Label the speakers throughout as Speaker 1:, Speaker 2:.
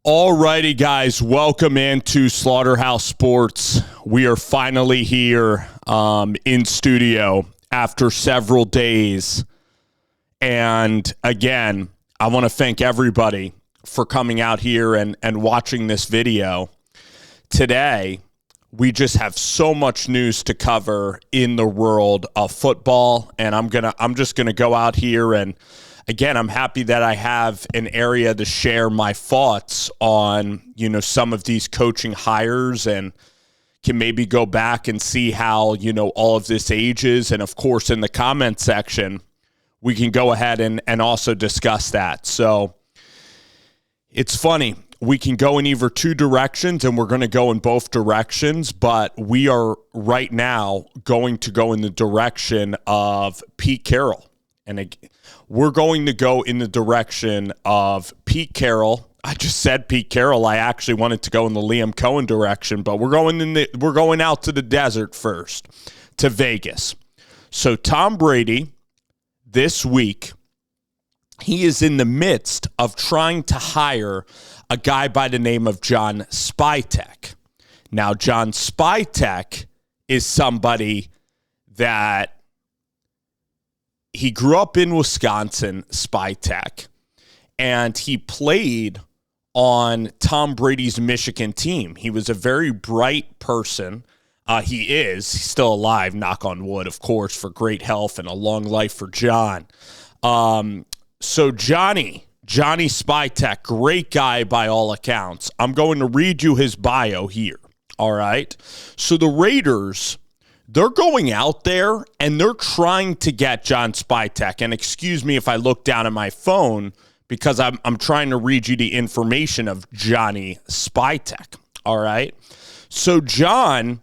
Speaker 1: Alrighty, guys, welcome into Slaughterhouse Sports. We are finally here in studio after several days. And again, I want to thank everybody for coming out here and watching this video. Today, we just have so much news to cover in the world of football, and I'm just gonna go out here and again, I'm happy that I have an area to share my thoughts on, some of these coaching hires and can maybe go back and see how, all of this ages. And of course, in the comment section, we can go ahead and also discuss that. So it's funny. We can go in either two directions, and we're going to go in both directions, but we are right now going to go in the direction of Pete Carroll. And we're going to go in the direction of Pete Carroll. I just said Pete Carroll. I actually wanted to go in the Liam Cohen direction, but we're going out to the desert first, to Vegas. So Tom Brady, this week, he is in the midst of trying to hire a guy by the name of John Spytek. Now, John Spytek is somebody that he grew up in Wisconsin, Spytek, and he played on Tom Brady's Michigan team. He was a very bright person. He's still alive, knock on wood, of course, for great health and a long life for John. So Johnny Spytek, great guy by all accounts. I'm going to read you his bio here, all right? So the Raiders, they're going out there and they're trying to get John Spytek. And excuse me if I look down at my phone because I'm trying to read you the information of Johnny Spytek, all right? So John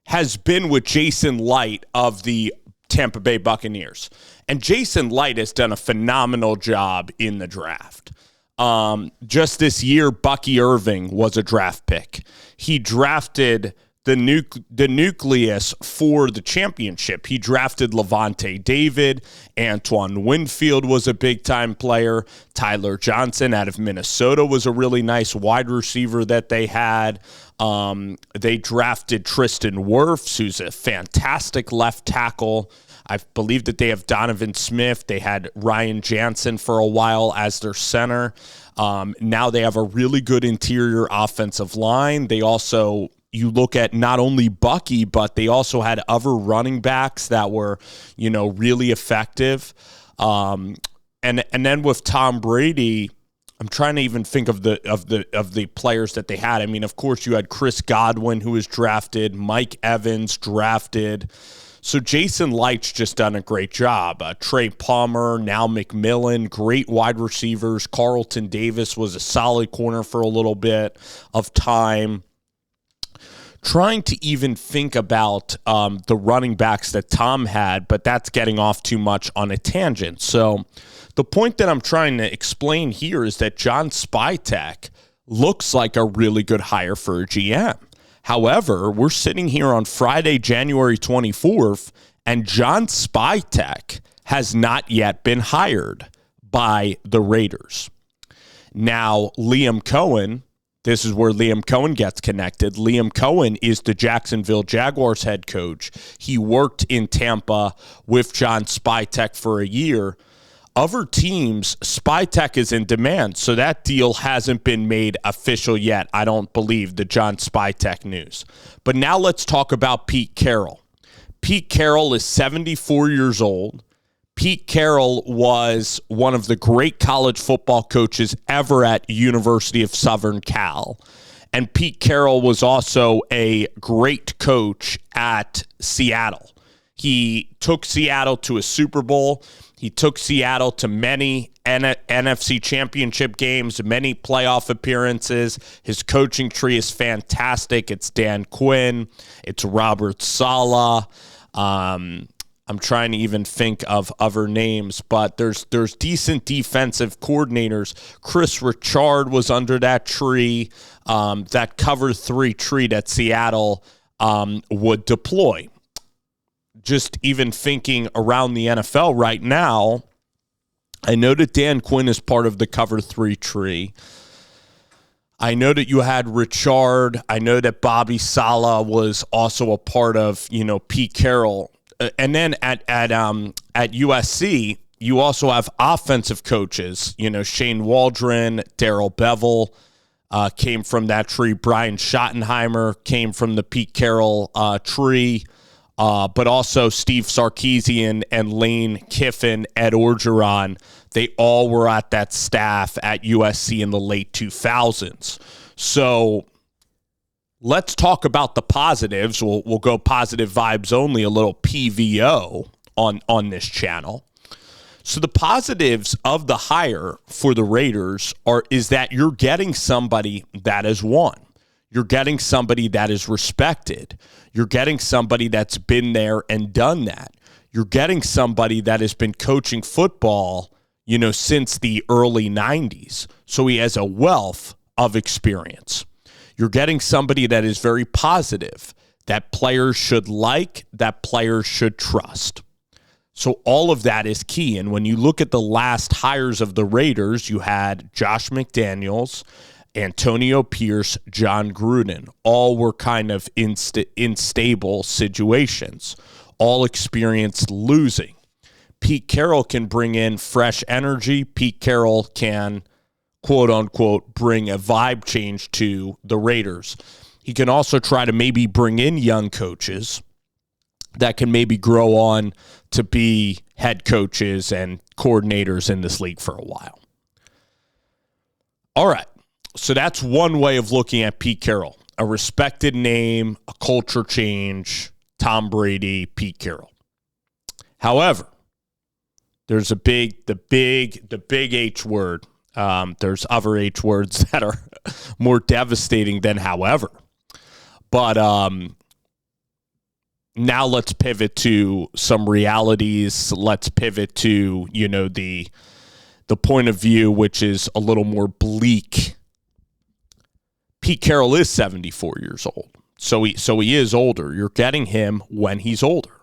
Speaker 1: has been with Jason Light of the Tampa Bay Buccaneers. And Jason Light has done a phenomenal job in the draft. Just this year, Bucky Irving was a draft pick. He drafted the nucleus for the championship. He drafted Levante David. Antoine Winfield was a big-time player. Tyler Johnson out of Minnesota was a really nice wide receiver that they had. They drafted Tristan Wirfs, who's a fantastic left tackle. I believe that they have Donovan Smith. They had Ryan Jansen for a while as their center. Now they have a really good interior offensive line. They also, you look at not only Bucky, but they also had other running backs that were, really effective. And then with Tom Brady, I'm trying to even think of the players that they had. I mean, of course, you had Chris Godwin, who was drafted, Mike Evans drafted. So Jason Light's just done a great job. Trey Palmer, now McMillan, great wide receivers. Carlton Davis was a solid corner for a little bit of time. Trying to even think about the running backs that Tom had, but that's getting off too much on a tangent. So the point that I'm trying to explain here is that John Spytek looks like a really good hire for a GM. However, we're sitting here on Friday, January 24th, and John Spytek has not yet been hired by the Raiders. Now, Liam Cohen, this is where Liam Cohen gets connected. Liam Cohen is the Jacksonville Jaguars head coach. He worked in Tampa with John Spytek for a year. Other teams, Spytek is in demand, so that deal hasn't been made official yet, I don't believe, the John Spytek news. But now let's talk about Pete Carroll. Pete Carroll is 74 years old. Pete Carroll was one of the great college football coaches ever at University of Southern Cal. And Pete Carroll was also a great coach at Seattle. He took Seattle to a Super Bowl. He took Seattle to many NFC championship games, many playoff appearances. His coaching tree is fantastic. It's Dan Quinn. It's Robert Saleh. I'm trying to even think of other names, but there's decent defensive coordinators. Chris Richard was under that tree, that cover 3 tree that Seattle would deploy. Just even thinking around the NFL right now, I know that Dan Quinn is part of the cover 3 tree. I know that you had Richard. I know that Bobby Saleh was also a part of, Pete Carroll. And then at USC, you also have offensive coaches. Shane Waldron, Darrell Bevel came from that tree. Brian Schottenheimer came from the Pete Carroll tree. But also Steve Sarkisian and Lane Kiffin, Ed Orgeron, they all were at that staff at USC in the late 2000s. So let's talk about the positives. We'll go positive vibes only, a little PVO on this channel. So the positives of the hire for the Raiders is that you're getting somebody that has won. You're getting somebody that is respected. You're getting somebody that's been there and done that. You're getting somebody that has been coaching football, since the early 90s. So he has a wealth of experience. You're getting somebody that is very positive, that players should like, that players should trust. So all of that is key. And when you look at the last hires of the Raiders, you had Josh McDaniels, Antonio Pierce, John Gruden. All were kind of unstable situations, all experienced losing. Pete Carroll can bring in fresh energy. Pete Carroll can, quote unquote, bring a vibe change to the Raiders. He can also try to maybe bring in young coaches that can maybe grow on to be head coaches and coordinators in this league for a while. All right. So that's one way of looking at Pete Carroll. A respected name, a culture change, Tom Brady, Pete Carroll. However, there's the big H word. There's other H words that are more devastating than however. But now let's pivot to some realities. Let's pivot to, the point of view, which is a little more bleak. Pete Carroll is 74 years old. So he is older. You're getting him when he's older.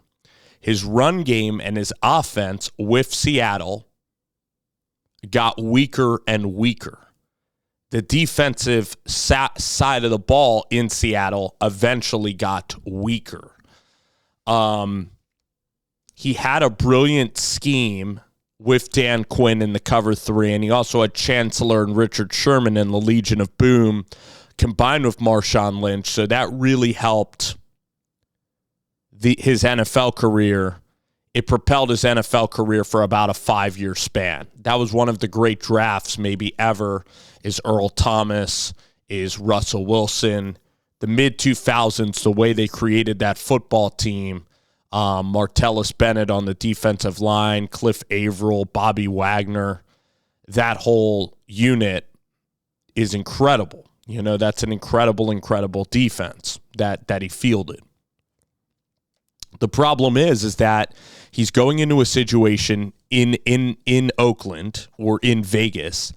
Speaker 1: His run game and his offense with Seattle got weaker and weaker. The defensive side of the ball in Seattle eventually got weaker. He had a brilliant scheme with Dan Quinn in the cover three, and he also had Chancellor and Richard Sherman in the Legion of Boom combined with Marshawn Lynch. So that really helped his NFL career. It propelled his NFL career for about a 5-year span. That was one of the great drafts maybe ever, is Earl Thomas, is Russell Wilson. The mid-2000s, the way they created that football team, Martellus Bennett on the defensive line, Cliff Averill, Bobby Wagner, that whole unit is incredible. That's an incredible defense that he fielded. The problem is that he's going into a situation in Oakland or in Vegas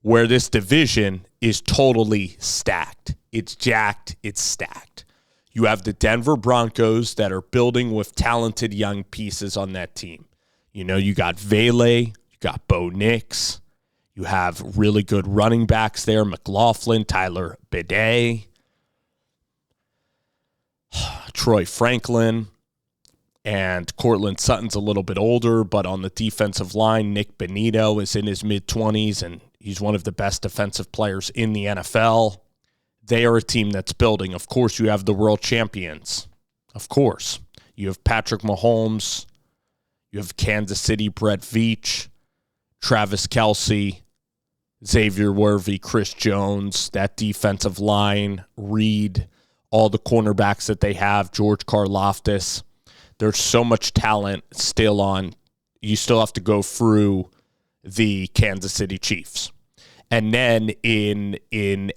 Speaker 1: where this division is totally stacked. It's jacked. It's stacked. You have the Denver Broncos that are building with talented young pieces on that team. You got Vele, you got Bo Nix, you have really good running backs there, McLaughlin, Tyler Bidet, Troy Franklin. And Cortland Sutton's a little bit older, but on the defensive line, Nick Benito is in his mid-20s, and he's one of the best defensive players in the NFL. They are a team that's building. Of course, you have the world champions. Of course. You have Patrick Mahomes. You have Kansas City, Brett Veach, Travis Kelce, Xavier Worthy, Chris Jones, that defensive line, Reed, all the cornerbacks that they have, George Karlaftis. There's so much talent still on. You still have to go through the Kansas City Chiefs. And then in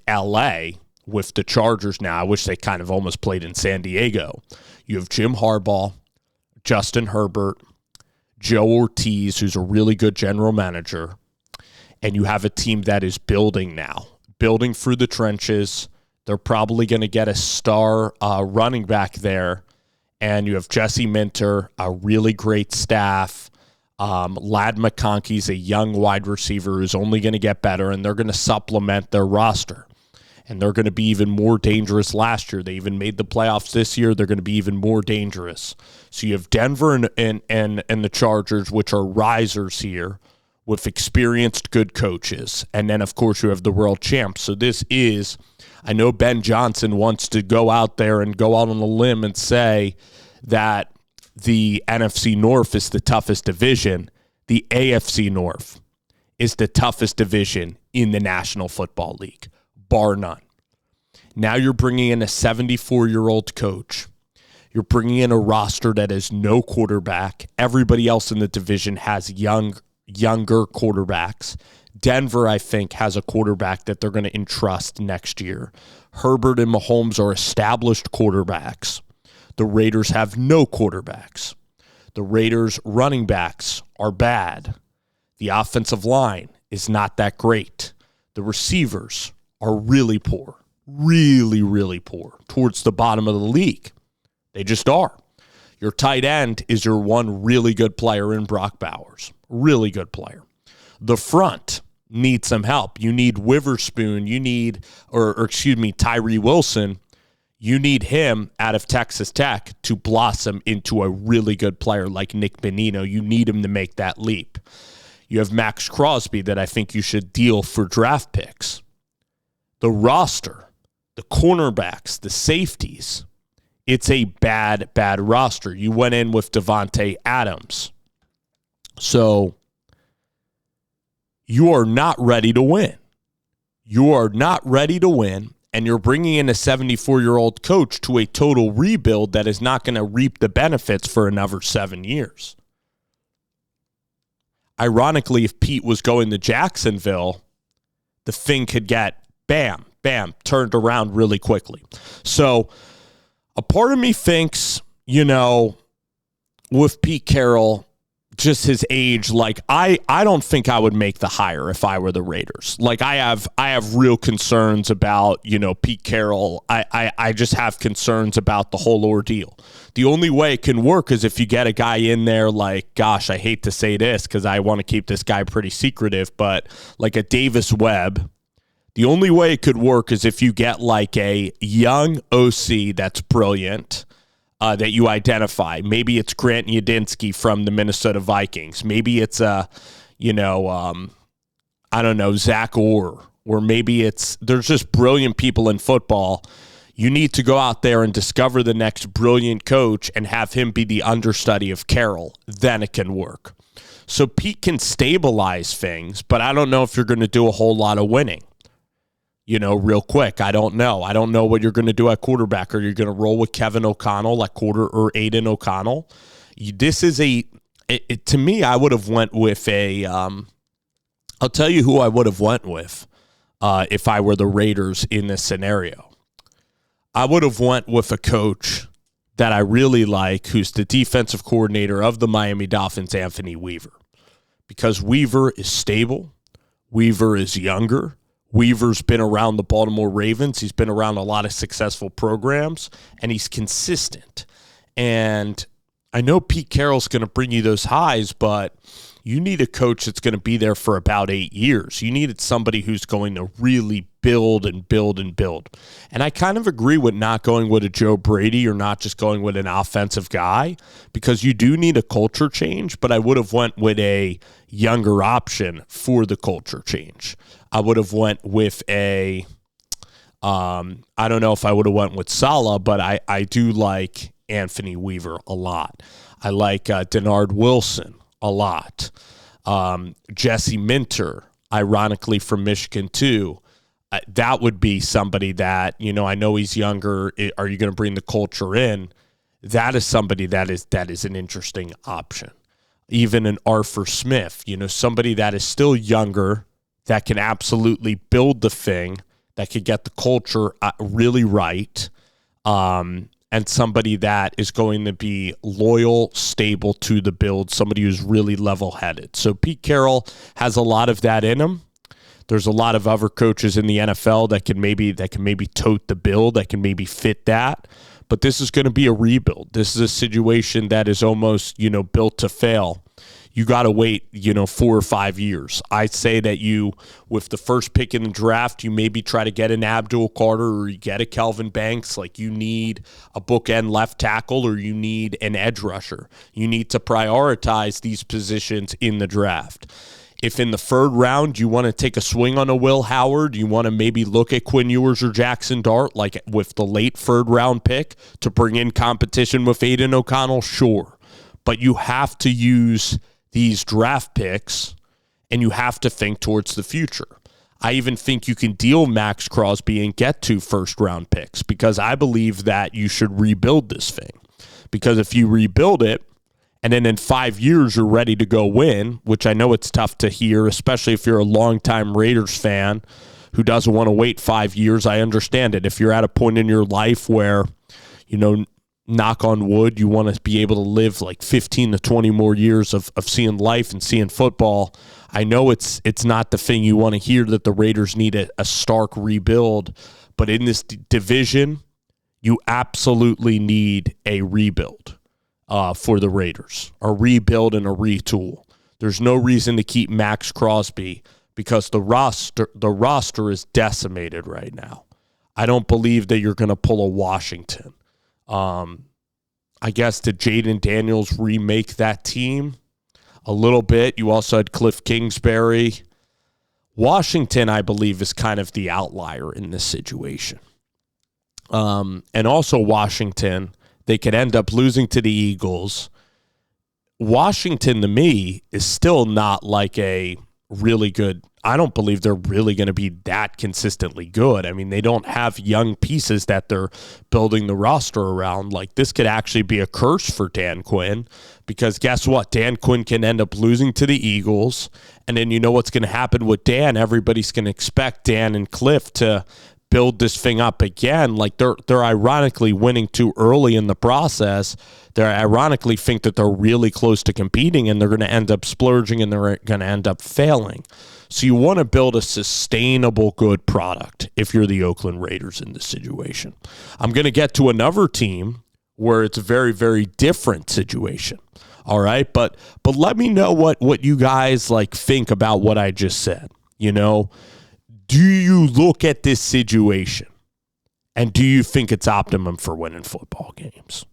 Speaker 1: L.A., with the Chargers now, I wish they kind of almost played in San Diego, you have Jim Harbaugh, Justin Herbert, Joe Ortiz, who's a really good general manager, and you have a team that is building now, building through the trenches. They're probably going to get a star running back there. And you have Jesse Minter, a really great staff. Ladd McConkey's a young wide receiver who's only going to get better, and they're going to supplement their roster. And they're going to be even more dangerous last year. They even made the playoffs this year. They're going to be even more dangerous. So you have Denver and the Chargers, which are risers here with experienced good coaches. And then, of course, you have the world champs. So this is, I know Ben Johnson wants to go out there and go out on a limb and say that the NFC North is the toughest division. The AFC North is the toughest division in the National Football League, bar none. Now you're bringing in a 74-year-old coach. You're bringing in a roster that has no quarterback. Everybody else in the division has younger quarterbacks. Denver, I think, has a quarterback that they're going to entrust next year. Herbert and Mahomes are established quarterbacks. The Raiders have no quarterbacks. The Raiders' running backs are bad. The offensive line is not that great. The receivers are really poor, really, really poor, towards the bottom of the league. They just are. Your tight end is your one really good player in Brock Bowers. Really good player. The front needs some help. You need Witherspoon. You need, Tyree Wilson. You need him out of Texas Tech to blossom into a really good player like Nick Bonino. You need him to make that leap. You have Max Crosby that I think you should deal for draft picks. The roster, the cornerbacks, the safeties, it's a bad roster. You went in with Devontae Adams. So you are not ready to win. You are not ready to win. And you're bringing in a 74-year-old coach to a total rebuild that is not going to reap the benefits for another 7 years. Ironically, if Pete was going to Jacksonville, the thing could get bam, turned around really quickly. So a part of me thinks, with Pete Carroll, just his age, like I don't think I would make the hire if I were the Raiders. Like I have real concerns about, Pete Carroll. I just have concerns about the whole ordeal. The only way it can work is if you get a guy in there like, gosh, I hate to say this because I want to keep this guy pretty secretive, but like a Davis Webb. The only way it could work is if you get like a young OC that's brilliant, that you identify. Maybe it's Grant Yadinsky from the Minnesota Vikings. Maybe it's Zach Orr. Or maybe there's just brilliant people in football. You need to go out there and discover the next brilliant coach and have him be the understudy of Carroll. Then it can work. So Pete can stabilize things, but I don't know if you're going to do a whole lot of winning. Real quick. I don't know. I don't know what you're going to do at quarterback. Are you going to roll with Kevin O'Connell at quarter or Aiden O'Connell? This is to me, I would have went with I'll tell you who I would have went with if I were the Raiders in this scenario. I would have went with a coach that I really like, who's the defensive coordinator of the Miami Dolphins, Anthony Weaver. Because Weaver is stable. Weaver is younger. Weaver's been around the Baltimore Ravens. He's been around a lot of successful programs, and he's consistent. And I know Pete Carroll's going to bring you those highs, but you need a coach that's going to be there for about 8 years. You needed somebody who's going to really build and build and build. And I kind of agree with not going with a Joe Brady or not just going with an offensive guy, because you do need a culture change, but I would have went with a younger option for the culture change. I would have went with I don't know if I would have went with Saleh, but I do like Anthony Weaver a lot. I like Denard Wilson a lot. Jesse Minter, ironically from Michigan too. That would be somebody that, I know he's younger. Are you going to bring the culture in? That is somebody that is an interesting option. Even an Arthur Smith, somebody that is still younger, that can absolutely build the thing, that could get the culture really right, and somebody that is going to be loyal, stable to the build, somebody who's really level-headed. So Pete Carroll has a lot of that in him. There's a lot of other coaches in the NFL that can maybe tote the bill, that can maybe fit that. But this is going to be a rebuild. This is a situation that is almost, built to fail. you got to wait, 4 or 5 years. I say that you, with the first pick in the draft, you maybe try to get an Abdul Carter or you get a Kelvin Banks. Like, you need a bookend left tackle or you need an edge rusher. You need to prioritize these positions in the draft. If in the third round you want to take a swing on a Will Howard, you want to maybe look at Quinn Ewers or Jackson Dart, like with the late third round pick to bring in competition with Aiden O'Connell, sure. But you have to use these draft picks and you have to think towards the future. I even think you can deal Max Crosby and get 2 first-round picks because I believe that you should rebuild this thing. Because if you rebuild it, and then in 5 years, you're ready to go win, which I know it's tough to hear, especially if you're a longtime Raiders fan who doesn't want to wait 5 years. I understand it. If you're at a point in your life where, knock on wood, you want to be able to live like 15 to 20 more years of seeing life and seeing football, I know it's not the thing you want to hear, that the Raiders need a stark rebuild. But in this division, you absolutely need a rebuild. For the Raiders, a rebuild and a retool. There's no reason to keep Max Crosby because the roster is decimated right now. I don't believe that you're going to pull a Washington. I guess, did Jaden Daniels remake that team a little bit? You also had Cliff Kingsbury. Washington, I believe, is kind of the outlier in this situation. And also Washington, they could end up losing to the Eagles. Washington, to me, is still not like a really good. I don't believe they're really going to be that consistently good. I mean, they don't have young pieces that they're building the roster around. Like, this could actually be a curse for Dan Quinn because guess what? Dan Quinn can end up losing to the Eagles. And then you know what's going to happen with Dan? Everybody's going to expect Dan and Cliff to build this thing up again. Like, they're ironically winning too early in the process. They ironically think that they're really close to competing, and they're going to end up splurging, and they're going to end up failing. So you want to build a sustainable, good product if you're the Oakland Raiders in this situation. I'm going to get to another team where it's a very, very different situation. All right, but let me know what you guys think about what I just said. Do you look at this situation and do you think it's optimum for winning football games?